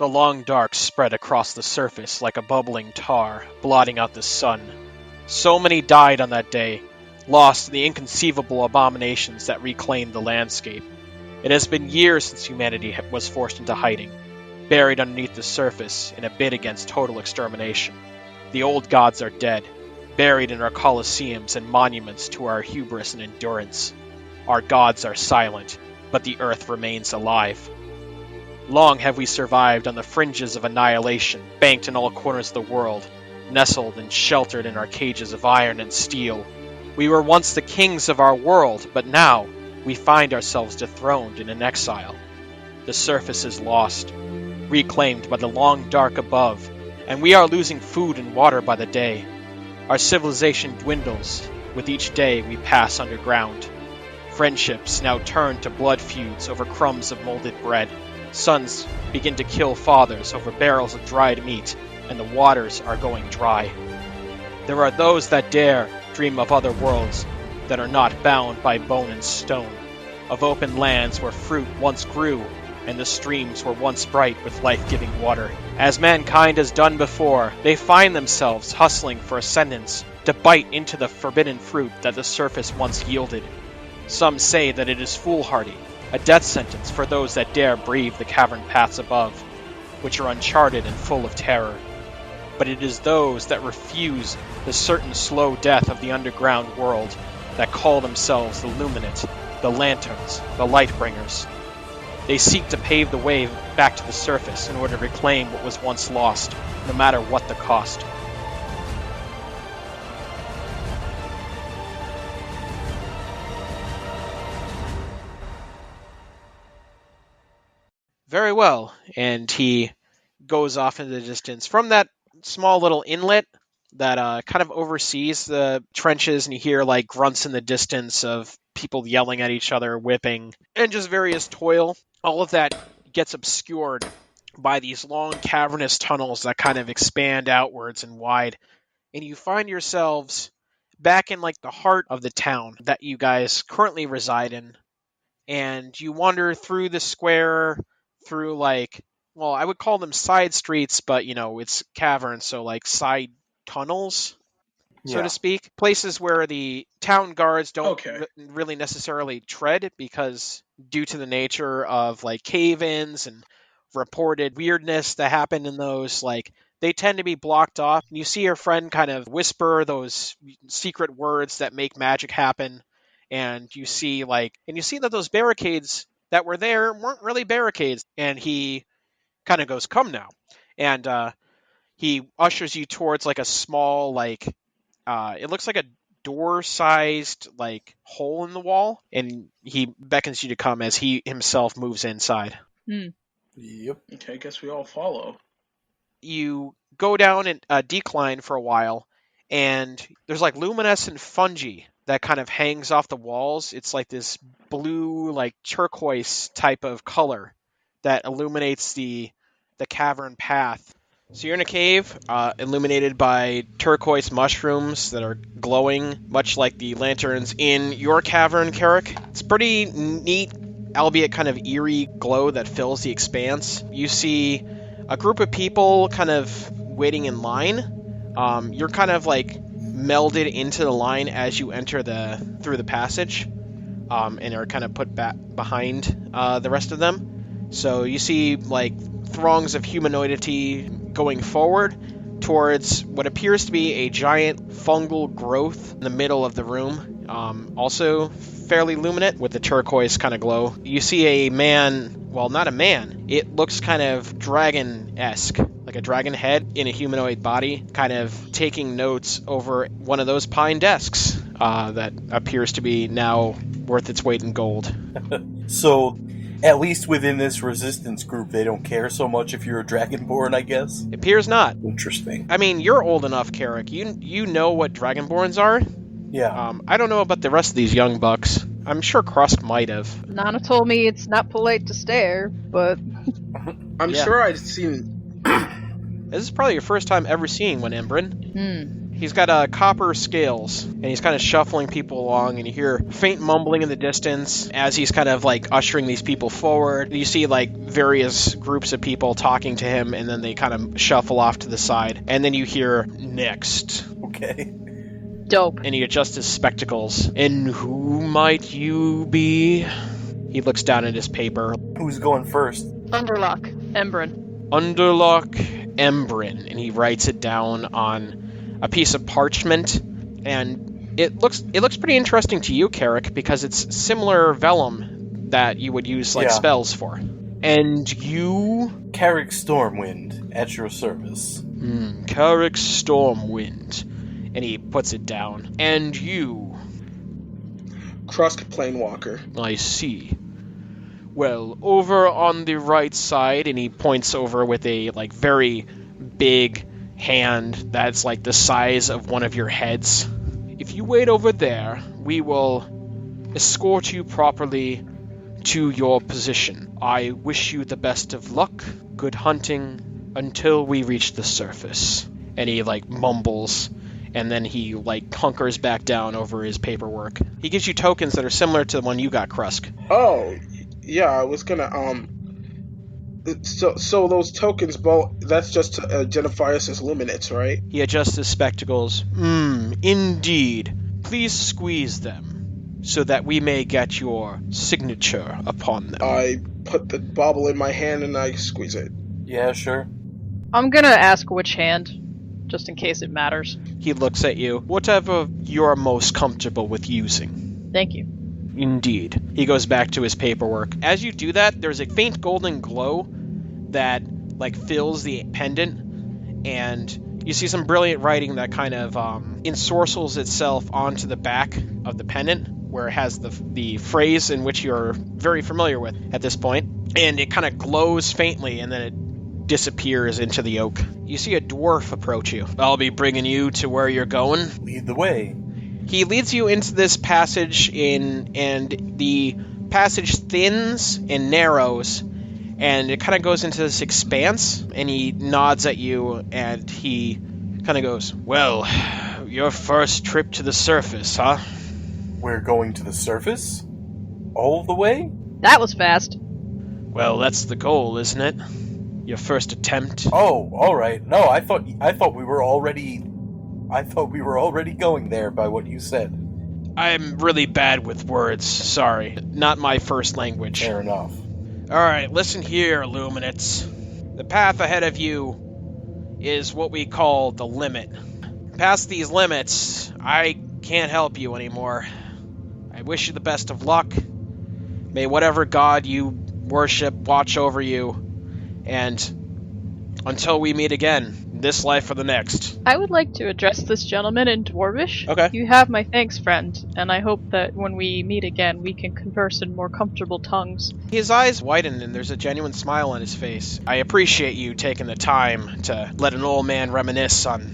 The long dark spread across the surface like a bubbling tar, blotting out the sun. So many died on that day, lost in the inconceivable abominations that reclaimed the landscape. It has been years since humanity was forced into hiding, buried underneath the surface in a bid against total extermination. The old gods are dead, buried in our colosseums and monuments to our hubris and endurance. Our gods are silent, but the earth remains alive. Long have we survived on the fringes of annihilation, banked in all corners of the world, nestled and sheltered in our cages of iron and steel. We were once the kings of our world, but now we find ourselves dethroned in an exile. The surface is lost, reclaimed by the long dark above, and we are losing food and water by the day. Our civilization dwindles. With each day we pass underground. Friendships now turn to blood feuds over crumbs of molded bread. Sons begin to kill fathers over barrels of dried meat, and the waters are going dry. There are those that dare dream of other worlds that are not bound by bone and stone, of open lands where fruit once grew, and the streams were once bright with life-giving water. As mankind has done before, they find themselves hustling for ascendance, to bite into the forbidden fruit that the surface once yielded. Some say that it is foolhardy, a death sentence for those that dare brave the cavern paths above, which are uncharted and full of terror. But it is those that refuse the certain slow death of the underground world that call themselves the Luminate, the Lanterns, the Lightbringers. They seek to pave the way back to the surface in order to reclaim what was once lost, no matter what the cost. Very well, and he goes off into the distance. From that small little inlet that kind of oversees the trenches, and you hear like grunts in the distance of people yelling at each other, whipping, and just various toil. All of that gets obscured by these long cavernous tunnels that kind of expand outwards and wide, and you find yourselves back in like the heart of the town that you guys currently reside in, and you wander through the square, through like, well, I would call them side streets, but it's caverns, so like side tunnels, so to speak. Places where the town guards don't really necessarily tread, because due to the nature of like cave-ins and reported weirdness that happened in those, like they tend to be blocked off. You see your friend kind of whisper those secret words that make magic happen, and you see that those barricades that were there weren't really barricades, and he kind of goes, "Come now," and he ushers you towards like a small, like it looks like a door-sized like hole in the wall, and he beckons you to come as he himself moves inside. Yep. Okay, I guess we all follow. You go down and decline for a while, and there's like luminescent fungi that kind of hangs off the walls. It's like this blue, like turquoise type of color that illuminates the cavern path. So you're in a cave, illuminated by turquoise mushrooms that are glowing, much like the lanterns in your cavern, Carrick. It's pretty neat, albeit kind of eerie glow that fills the expanse. You see a group of people kind of waiting in line. You're kind of like melded into the line as you enter through the passage, and are kind of put back behind the rest of them. So you see like throngs of humanoidity going forward towards what appears to be a giant fungal growth in the middle of the room, also fairly luminate with the turquoise kind of glow. You see a man, well, not a man, it looks kind of dragon-esque, like a dragon head in a humanoid body, kind of taking notes over one of those pine desks that appears to be now worth its weight in gold. So, at least within this resistance group, they don't care so much if you're a dragonborn, I guess? It appears not. Interesting. I mean, you're old enough, Carrick. You know what dragonborns are? Yeah. I don't know about the rest of these young bucks. I'm sure Krusk might have. Nana told me it's not polite to stare, but... I'm sure I'd seen... This is probably your first time ever seeing one, Embrin. He's got copper scales, and he's kind of shuffling people along, and you hear faint mumbling in the distance as he's kind of like ushering these people forward. You see like various groups of people talking to him, and then they kind of shuffle off to the side. And then you hear, "Next." Okay. Dope. And he adjusts his spectacles. "And who might you be?" He looks down at his paper. Who's going first? Underlock. Embrin. Underlock Embrin. And he writes it down on a piece of parchment. And it looks pretty interesting to you, Carrick, because it's similar vellum that you would use like spells for. And you? Carrick Stormwind, at your service. Carrick Stormwind. And he puts it down. And you? Krusk Planewalker. I see. Well, over on the right side, and he points over with a like very big hand that's like the size of one of your heads. If you wait over there, we will escort you properly to your position. I wish you the best of luck, good hunting, until we reach the surface. And he like mumbles, and then he like hunkers back down over his paperwork. He gives you tokens that are similar to the one you got, Krusk. Oh, yeah, I was gonna, So those tokens, that's just to identify us as luminates, right? He adjusts his spectacles. Indeed. Please squeeze them, so that we may get your signature upon them. I put the bauble in my hand and I squeeze it. Yeah, sure. I'm gonna ask which hand, just in case it matters. He looks at you. Whatever you're most comfortable with using. Thank you. Indeed. He goes back to his paperwork. As you do that, there's a faint golden glow that like fills the pendant, and you see some brilliant writing that kind of ensorcels itself onto the back of the pendant, where it has the phrase in which you're very familiar with at this point, and it kind of glows faintly, and then it disappears into the oak. You see a dwarf approach you. "I'll be bringing you to where you're going." Lead the way. He leads you into this passage and the passage thins and narrows, and it kind of goes into this expanse, and he nods at you, and he kind of goes, "Well, your first trip to the surface, huh?" We're going to the surface? All the way? That was fast. "Well, that's the goal, isn't it? Your first attempt." Oh, all right. No, I thought we were already going there by what you said. I'm really bad with words, sorry. Not my first language. Fair enough. Alright, listen here, Illuminates. The path ahead of you is what we call the limit. Past these limits, I can't help you anymore. I wish you the best of luck. May whatever god you worship watch over you. And until we meet again, this life or the next. I would like to address this gentleman in Dwarvish. Okay. You have my thanks, friend, and I hope that when we meet again, we can converse in more comfortable tongues. His eyes widen and there's a genuine smile on his face. I appreciate you taking the time to let an old man reminisce on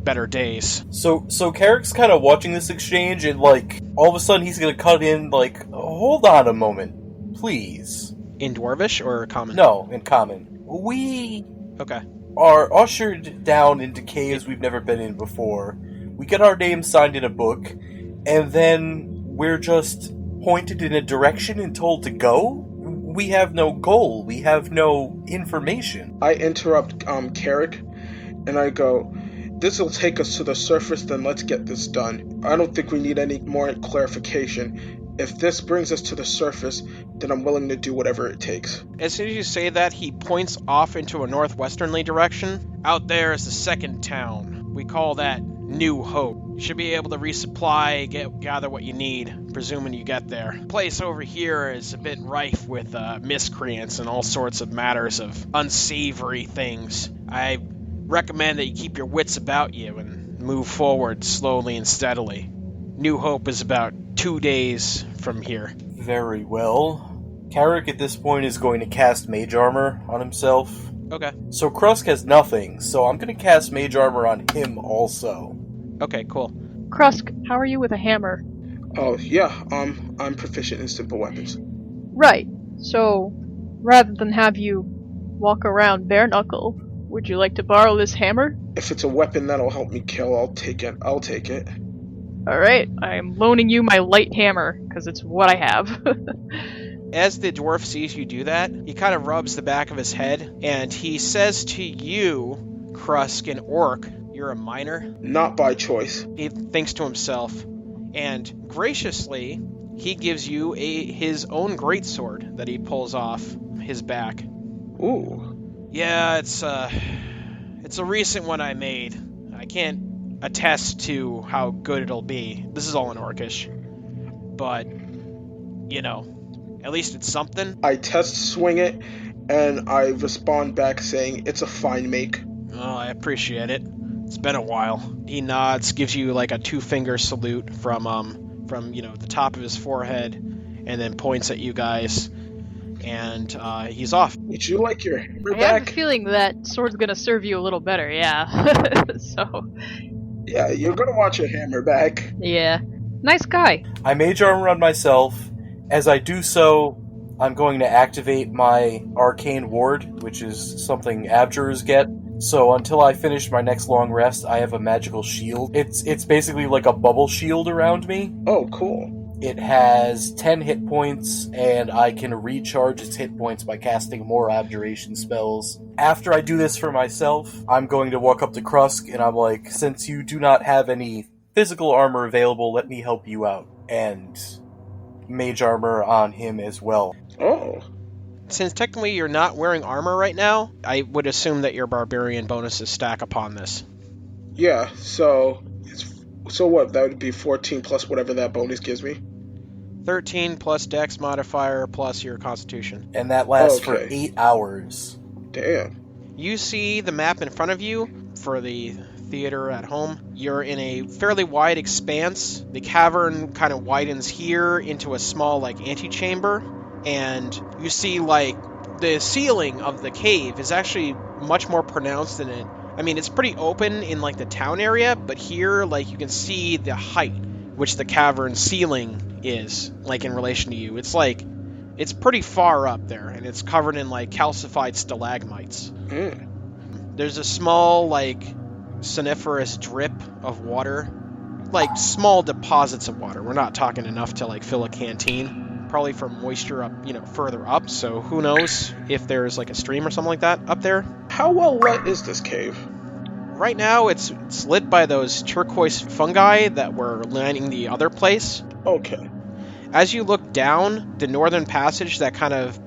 better days. So Carrick's kind of watching this exchange, and like all of a sudden he's gonna cut in like, hold on a moment, please. In Dwarvish or Common? No, in Common. We Okay. are ushered down into caves we've never been in before. We get our names signed in a book, and then we're just pointed in a direction and told to go? We have no goal. We have no information. I interrupt Carrick, and I go, "This will take us to the surface, then let's get this done. I don't think we need any more clarification. If this brings us to the surface, then I'm willing to do whatever it takes." As soon as you say that, he points off into a northwesternly direction. "Out there is the second town. We call that New Hope. You should be able to resupply, gather what you need, presuming you get there. The place over here is a bit rife with miscreants and all sorts of matters of unsavory things. I recommend that you keep your wits about you and move forward slowly and steadily. New Hope is about 2 days from here." Very well. Carrick at this point is going to cast Mage Armor on himself. Okay. So Krusk has nothing, so I'm going to cast Mage Armor on him also. Okay, cool. Krusk, how are you with a hammer? Oh, yeah, I'm proficient in simple weapons. Right. So, rather than have you walk around bare knuckle, Would you like to borrow this hammer? If it's a weapon that'll help me kill, I'll take it. Alright, I'm loaning you my light hammer, because it's what I have. As the dwarf sees you do that, he kind of rubs the back of his head, and he says to you, Krusk, an orc, you're a miner? Not by choice. He thinks to himself, and graciously, he gives you his own greatsword that he pulls off his back. Ooh. Yeah, it's a recent one I made. I can't attest to how good it'll be. This is all in Orcish. But, you know, at least it's something. I test swing it, and I respond back saying, it's a fine make. Oh, I appreciate it. It's been a while. He nods, gives you like a 2-finger salute from the top of his forehead, and then points at you guys, and he's off. Would you like your hammer I have back? a feeling that sword's gonna serve you a little better, yeah. So, Yeah, you're gonna want your hammer back. yeah. Nice guy. I mage armor on myself. As I do so, I'm going to activate my arcane ward, which is something abjurers get. So until I finish my next long rest, I have a magical shield. It's basically like a bubble shield around me. Oh, cool. It has 10 hit points, and I can recharge its hit points by casting more abjuration spells. After I do this for myself, I'm going to walk up to Krusk, and I'm like, since you do not have any physical armor available, let me help you out. And mage armor on him as well. Oh. Since technically you're not wearing armor right now, I would assume that your barbarian bonuses stack upon this. Yeah, so what? That would be 14 plus whatever that bonus gives me? 13 plus dex modifier plus your constitution. And that lasts for Okay. 8 hours. Damn. You see the map in front of you for the theater at home. You're in a fairly wide expanse. The cavern kind of widens here into a small antechamber, and you see the ceiling of the cave is actually much more pronounced than it. I mean, it's pretty open in the town area, but here you can see the height which the cavern ceiling is in relation to you. It's pretty far up there, and it's covered in calcified stalagmites. There's a small soniferous drip of water, small deposits of water. We're not talking enough to fill a canteen. Probably for moisture up, further up. So who knows if there's a stream or something like that up there. How well lit is this cave? Right now, it's lit by those turquoise fungi that were lining the other place. Okay. As you look down the northern passage that kind of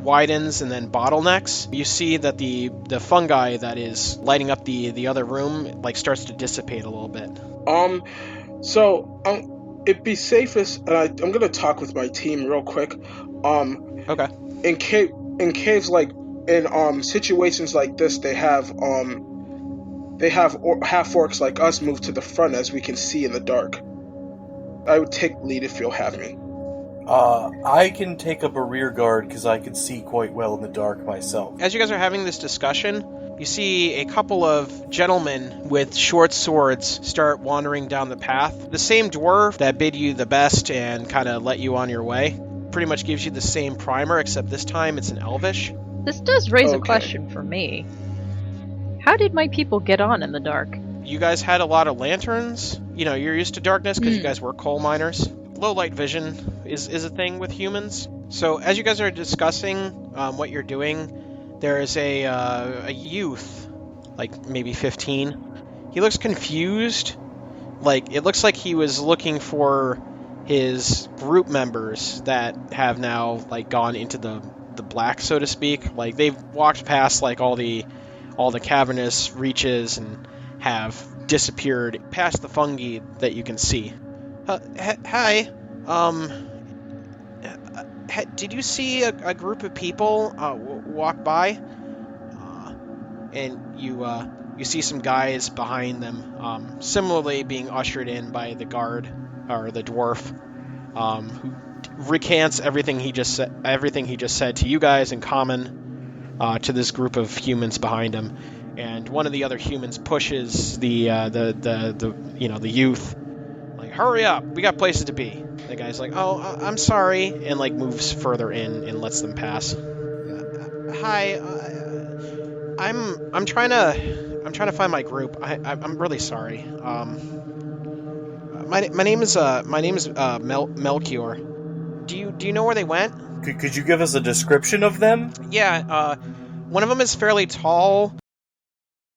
widens and then bottlenecks, you see that the fungi that is lighting up the other room starts to dissipate a little bit. It'd be safest, and I'm gonna talk with my team real quick. Okay. In caves in situations like this, they have half orcs like us move to the front as we can see in the dark. I would take lead if you'll have me. I can take up a rear guard because I can see quite well in the dark myself. As you guys are having this discussion, you see a couple of gentlemen with short swords start wandering down the path. The same dwarf that bid you the best and kind of let you on your way pretty much gives you the same primer, except this time it's in Elvish. This does raise a Okay. question for me. How did my people get on in the dark? You guys had a lot of lanterns. You're used to darkness because you guys were coal miners. Low light vision is a thing with humans. So as you guys are discussing what you're doing, there is a youth, maybe 15. He looks confused. It looks like he was looking for his group members that have now gone into the black, so to speak. They've walked past all the cavernous reaches and have disappeared past the fungi that you can see. Hi. Did you see a group of people walk by? And you see some guys behind them, similarly being ushered in by the guard or the dwarf, who recants everything he just said to you guys in common to this group of humans behind him. And one of the other humans pushes the youth, hurry up, we got places to be. The guy's oh, I'm sorry, and moves further in and lets them pass. Hi, I'm trying to find my group. I'm really sorry. My name is Melchior. Do you know where they went? Could you give us a description of them? Yeah, one of them is fairly tall.